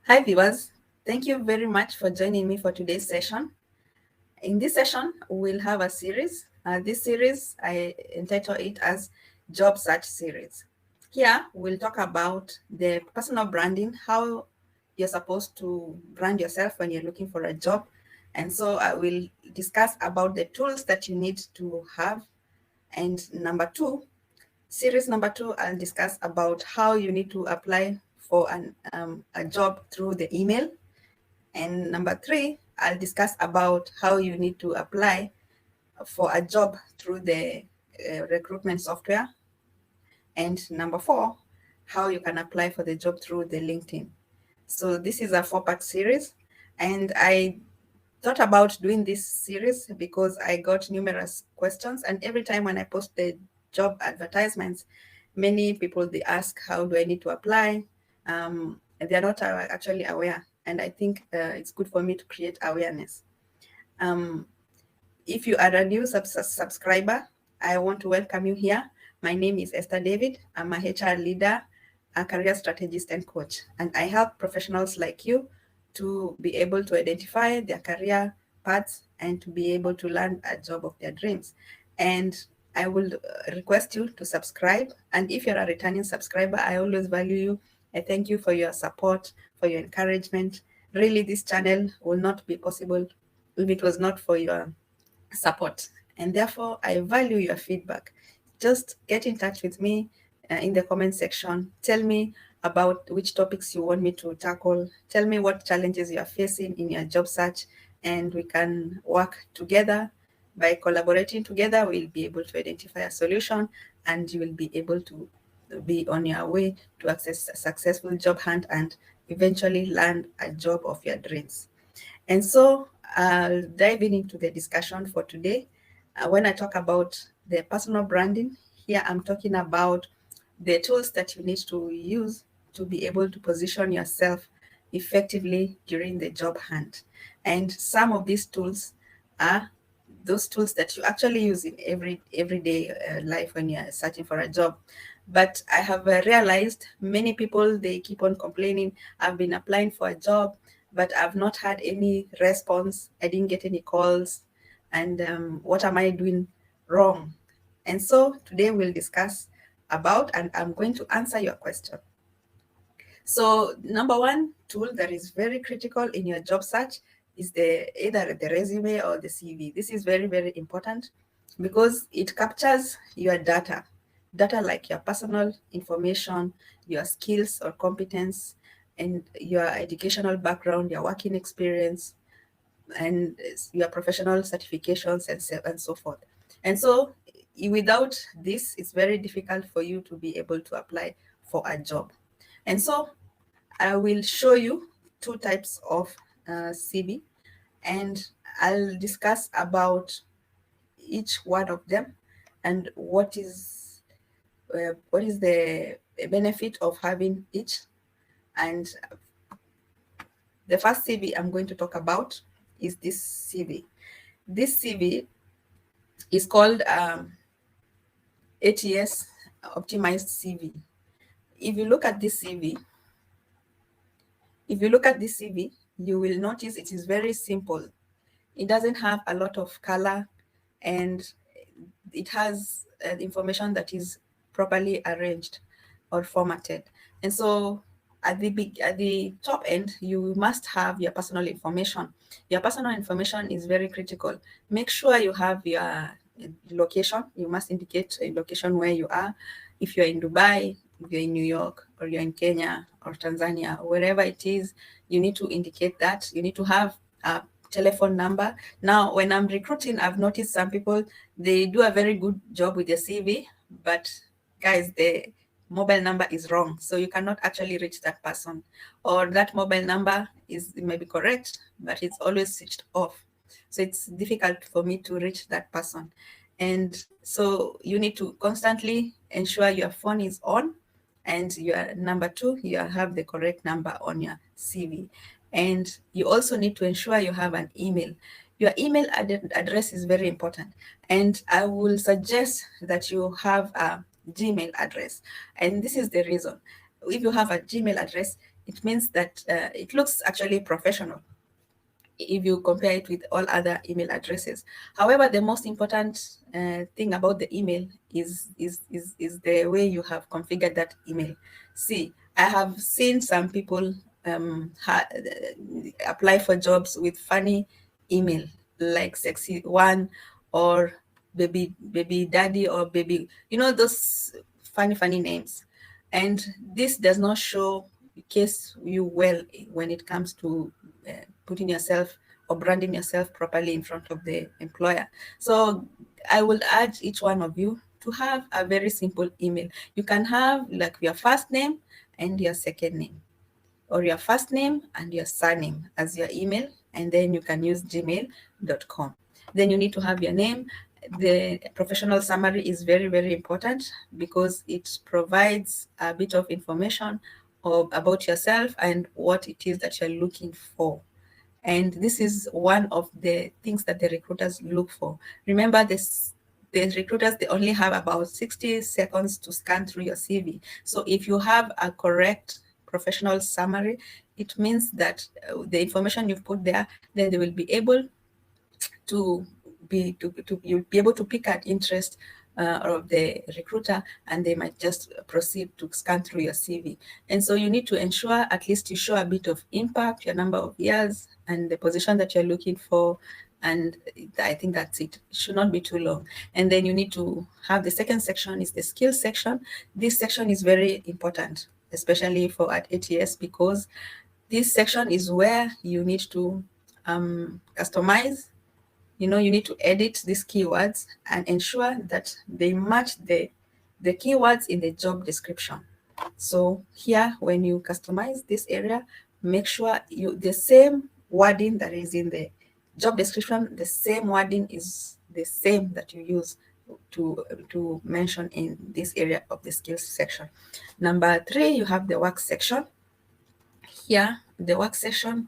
Hi viewers, thank you very much for joining me for today's session. In this session, we'll have a series. This series, I entitle it as Job Search Series. Here, we'll talk about the personal branding, how you're supposed to brand yourself when you're looking for a job. And so I will discuss about the tools that you need to have. And series number two, I'll discuss about how you need to apply for a job through the email. And number three, I'll discuss about how you need to apply for a job through the recruitment software. And number four, how you can apply for the job through the LinkedIn. So this is a 4-part series. And I thought about doing this series because I got numerous questions. And every time when I post the job advertisements, many people, they ask, how do I need to apply? They're not actually aware. And I think it's good for me to create awareness. If you are a new subscriber, I want to welcome you here. My name is Esther David. I'm a HR leader, a career strategist and coach, and I help professionals like you to be able to identify their career paths and to be able to land a job of their dreams. And I will request you to subscribe. And if you're a returning subscriber, I always value you. I thank you for your support, for your encouragement. Really, this channel will not be possible if it was not for your support. And therefore, I value your feedback. Just get in touch with me in the comment section. Tell me about which topics you want me to tackle. Tell me what challenges you are facing in your job search, and we can work together. By collaborating together, we'll be able to identify a solution, and you will be able to be on your way to access a successful job hunt and eventually land a job of your dreams. And so I'll dive into the discussion for today. When I talk about the personal branding, here I'm talking about the tools that you need to use to be able to position yourself effectively during the job hunt. And some of these tools are those tools that you actually use in everyday life when you're searching for a job. But I have realized many people, they keep on complaining, I've been applying for a job, but I've not had any response. I didn't get any calls. And what am I doing wrong? And so today we'll discuss about, and I'm going to answer your question. So number one tool that is very critical in your job search is either the resume or the CV. This is very, very important because it captures your data like your personal information, your skills or competence, and your educational background, your working experience, and your professional certifications and so forth. And so without this, it's very difficult for you to be able to apply for a job. And so I will show you two types of CV, and I'll discuss about each one of them and what is the benefit of having each. And the first CV I'm going to talk about is this CV. This CV is called ATS Optimized CV. If you look at this CV, you will notice it is very simple. It doesn't have a lot of color, and it has information that is properly arranged or formatted. And so at the top end, you must have your personal information. Your personal information is very critical. Make sure you have your location. You must indicate a location where you are. If you're in Dubai, if you're in New York, or you're in Kenya or Tanzania, wherever it is, you need to indicate that. You need to have a telephone number. Now, when I'm recruiting, I've noticed some people, they do a very good job with their CV, but guys, the mobile number is wrong. So you cannot actually reach that person. Or that mobile number is maybe correct, but it's always switched off. So it's difficult for me to reach that person. And so you need to constantly ensure your phone is on, and your number two, you have the correct number on your CV. And you also need to ensure you have an email. Your email address is very important. And I will suggest that you have a Gmail address. And this is the reason. If you have a Gmail address, it means that it looks actually professional if you compare it with all other email addresses. However, the most important thing about the email is the way you have configured that email. See, I have seen some people apply for jobs with funny email like sexy one or baby daddy or baby, those funny names. And this does not show case you well when it comes to putting yourself or branding yourself properly in front of the employer. So I will urge each one of you to have a very simple email. You can have like your first name and your second name, or your first name and your surname as your email, and then you can use gmail.com. Then you need to have your name. The professional summary is very, very important because it provides a bit of information about yourself and what it is that you're looking for. And this is one of the things that the recruiters look for. Remember this, the recruiters, they only have about 60 seconds to scan through your CV. So if you have a correct professional summary, it means that the information you've put there, then they will be able to you'll be able to pick an interest of the recruiter, and they might just proceed to scan through your CV. And so you need to ensure at least you show a bit of impact, your number of years, and the position that you're looking for. And I think that's it. It should not be too long. And then you need to have the second section is the skills section. This section is very important, especially for at ATS, because this section is where you need to customize. You need to edit these keywords and ensure that they match the keywords in the job description. So here, when you customize this area, make sure the same wording that is in the job description, the same wording is the same that you use to mention in this area of the skills section. Number 3, you have the work section. Here, the work section,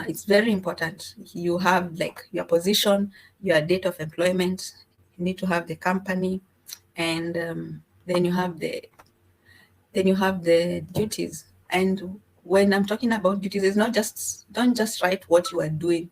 it's very important. You have like your position, your date of employment. You need to have the company, and then you have the duties. And when I'm talking about duties, it's not just, don't just write what you are doing.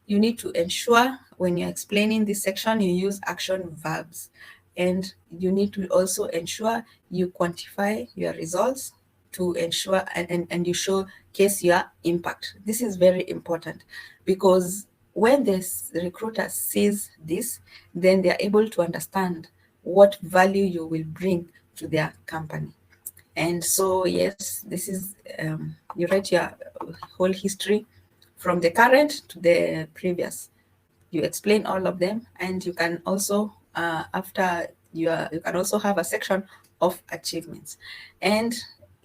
You need to ensure when you're explaining this section, you use action verbs, and you need to also ensure you quantify your results to ensure and you showcase your impact. This is very important because when this recruiter sees this, then they are able to understand what value you will bring to their company. And so, yes, this is, you write your whole history from the current to the previous. You explain all of them, and you can also, after you can also have a section of achievements. And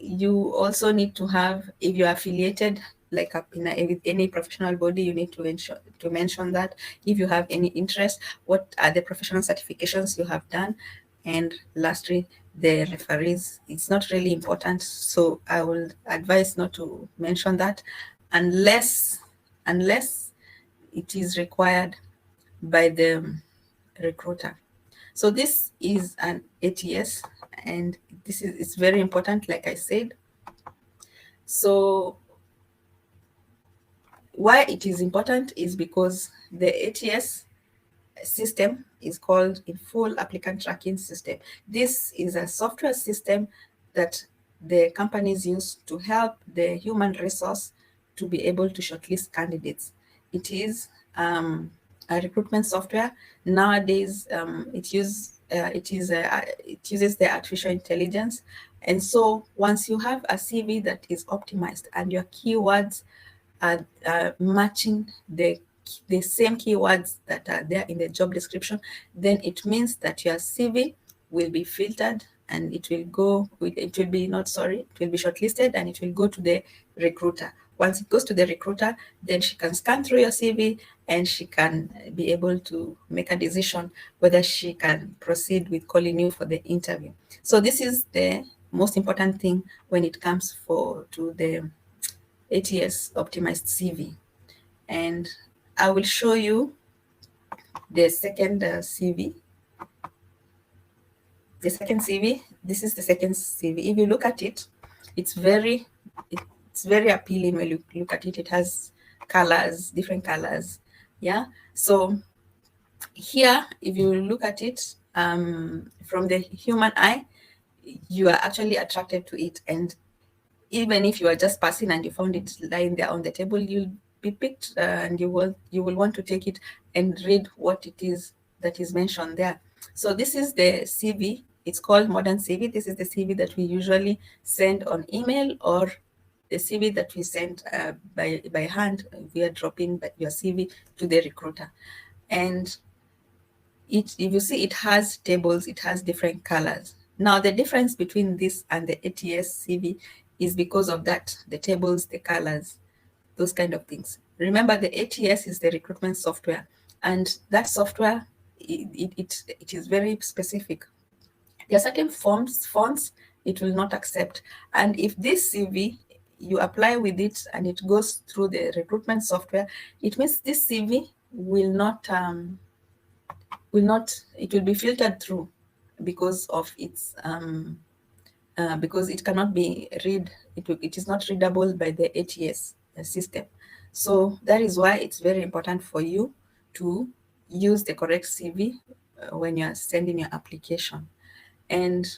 you also need to have, if you are affiliated like with any professional body, you need to mention that. If you have any interest, what are the professional certifications you have done. And lastly, the referees. It's not really important, so I will advise not to mention that unless it is required by the recruiter. So this is an ATS, and it's very important, like I said. So why it is important is because the ATS system is called in full applicant tracking system. This is a software system that the companies use to help the human resource to be able to shortlist candidates. It is a recruitment software. Nowadays, it uses the artificial intelligence. And so once you have a CV that is optimized and your keywords are matching the same keywords that are there in the job description, then it means that your CV will be filtered and it will be shortlisted and it will go to the recruiter. Once it goes to the recruiter, then she can scan through your CV and she can be able to make a decision whether she can proceed with calling you for the interview. So this is the most important thing when it comes to the ATS optimized CV. And I will show you the second CV. The second CV, this is the second CV. If you look at it, it's it's very appealing when you look at it. It has colors, different colors. Yeah. So here, if you look at it from the human eye, you are actually attracted to it. And even if you are just passing and you found it lying there on the table, you'll be picked and you will want to take it and read what it is that is mentioned there. So this is the CV. It's called Modern CV. This is the CV that we usually send on email, or the CV that we send by hand. We are dropping your CV to the recruiter. And if you see, it has tables, it has different colors. Now, the difference between this and the ATS CV is because of that, the tables, the colors, those kind of things. Remember, the ATS is the recruitment software, and that software, it is very specific. There are certain fonts it will not accept. And if this CV, you apply with it and it goes through the recruitment software, it means this CV will not, it will be filtered through because of its, because it cannot be it is not readable by the ATS system. So that is why it's very important for you to use the correct CV when you are sending your application. And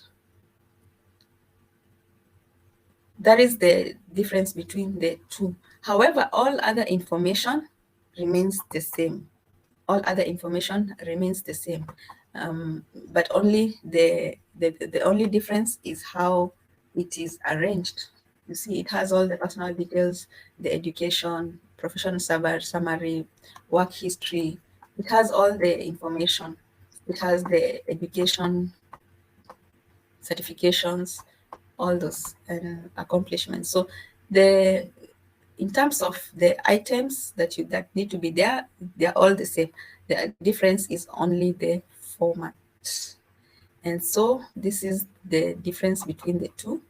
that is the difference between the two. However, all other information remains the same. All other information remains the same. But only the only difference is how it is arranged. You see, it has all the personal details, the education, professional summary, work history. It has all the information. It has the education, certifications, all those accomplishments. So in terms of the items that need to be there, they're all the same. The difference is only the format. And so this is the difference between the two.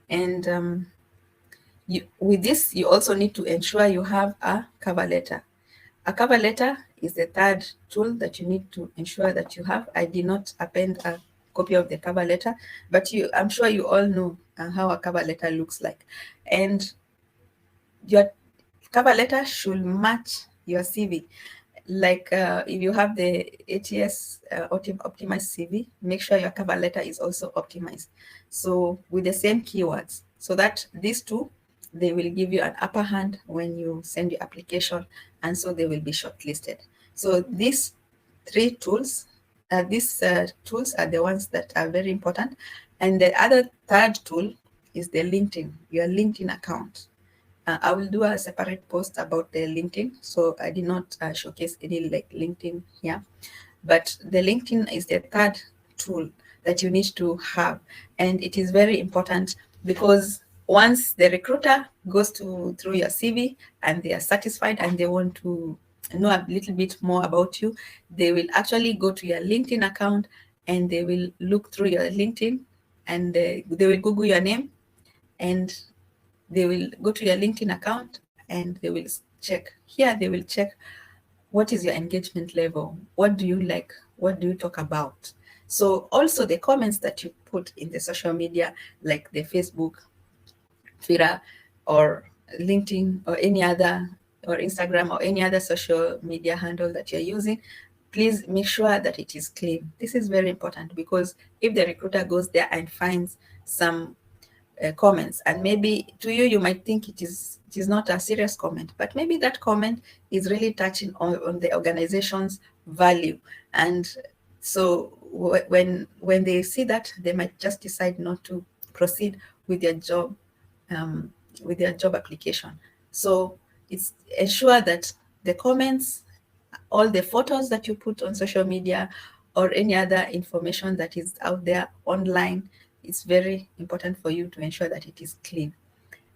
And with this, you also need to ensure you have a cover letter. A cover letter is the third tool that you need to ensure that you have. I did not append a copy of the cover letter, but I'm sure you all know how a cover letter looks like. And your cover letter should match your CV. Like if you have the ATS optimized CV, make sure your cover letter is also optimized. So with the same keywords, so that these two, they will give you an upper hand when you send your application, and so they will be shortlisted. So these three tools, these tools are the ones that are very important. And the other third tool is the LinkedIn, your LinkedIn account. I will do a separate post about the LinkedIn, so I did not showcase any like LinkedIn here. But the LinkedIn is the third tool that you need to have, and it is very important because once the recruiter goes through your CV and they are satisfied and they want to know a little bit more about you, they will actually go to your LinkedIn account and they will look through your LinkedIn and they will Google your name, and they will go to your LinkedIn account and they will check. Here they will check what is your engagement level, what do you like, what do you talk about. So also the comments that you put in the social media, like the Facebook, Twitter, or LinkedIn, or any other, or Instagram, or any other social media handle that you're using, please make sure that it is clean. This is very important because if the recruiter goes there and finds some comments, and maybe to you, you might think it is not a serious comment, but maybe that comment is really touching on the organization's value. And so when they see that, they might just decide not to proceed with their job application. So it's ensure that the comments, all the photos that you put on social media, or any other information that is out there online, it's very important for you to ensure that it is clean.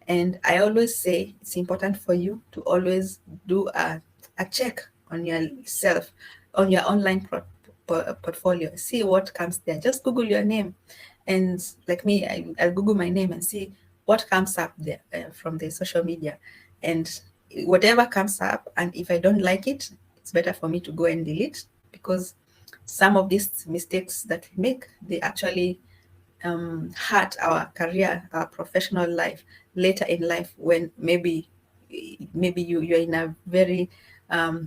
And I always say it's important for you to always do a check on yourself, on your online portfolio. See what comes there. Just Google your name. And like me, I'll Google my name and see what comes up there from the social media. And whatever comes up, and if I don't like it, it's better for me to go and delete, because some of these mistakes that we make, they actually hurt our career, our professional life. later in life when maybe you're in a very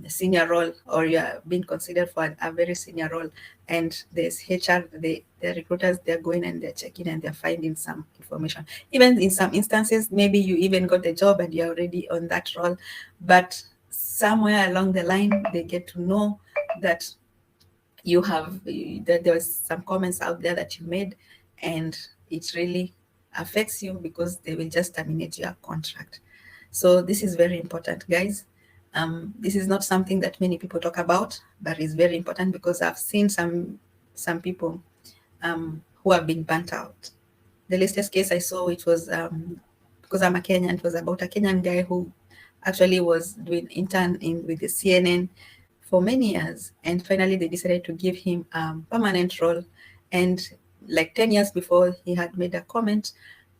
senior role, or you're being considered for a very senior role, and there's HR, the recruiters, they're going and they're checking and they're finding some information. Even in some instances, maybe you even got the job and you're already on that role, but somewhere along the line, they get to know that you have that there was some comments out there that you made, and it really affects you because they will just terminate your contract. So this is very important, guys. This is not something that many people talk about, but it's very important because I've seen some people who have been burnt out. The latest case I saw, it was because I'm a Kenyan, it was about a Kenyan guy who actually was doing intern with the CNN for many years, and finally they decided to give him a permanent role. And like 10 years before, he had made a comment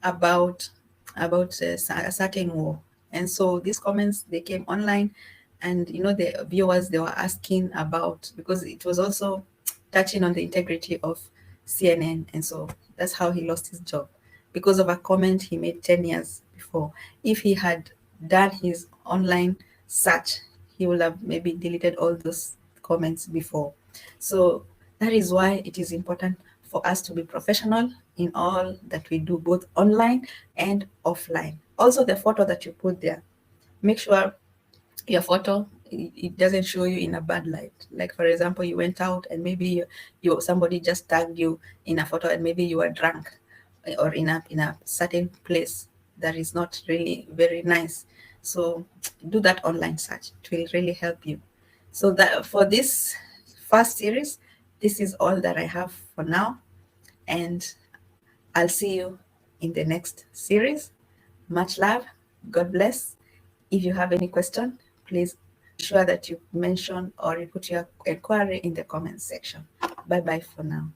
about a certain war, and so these comments, they came online, and the viewers, they were asking about, because it was also touching on the integrity of CNN, and so that's how he lost his job, because of a comment he made 10 years before. If he had done his online search, he would have maybe deleted all those comments before. So that is why it is important for us to be professional in all that we do, both online and offline. Also, the photo that you put there, make sure your photo, it doesn't show you in a bad light. Like, for example, you went out and maybe somebody just tagged you in a photo, and maybe you were drunk, or in a certain place that is not really very nice. So do that online search. It will really help you. So that for this first series, this is all that I have for now, and I'll see you in the next series. Much love. God bless. If you have any question, please ensure that you mention or you put your inquiry in the comment section. Bye bye for now.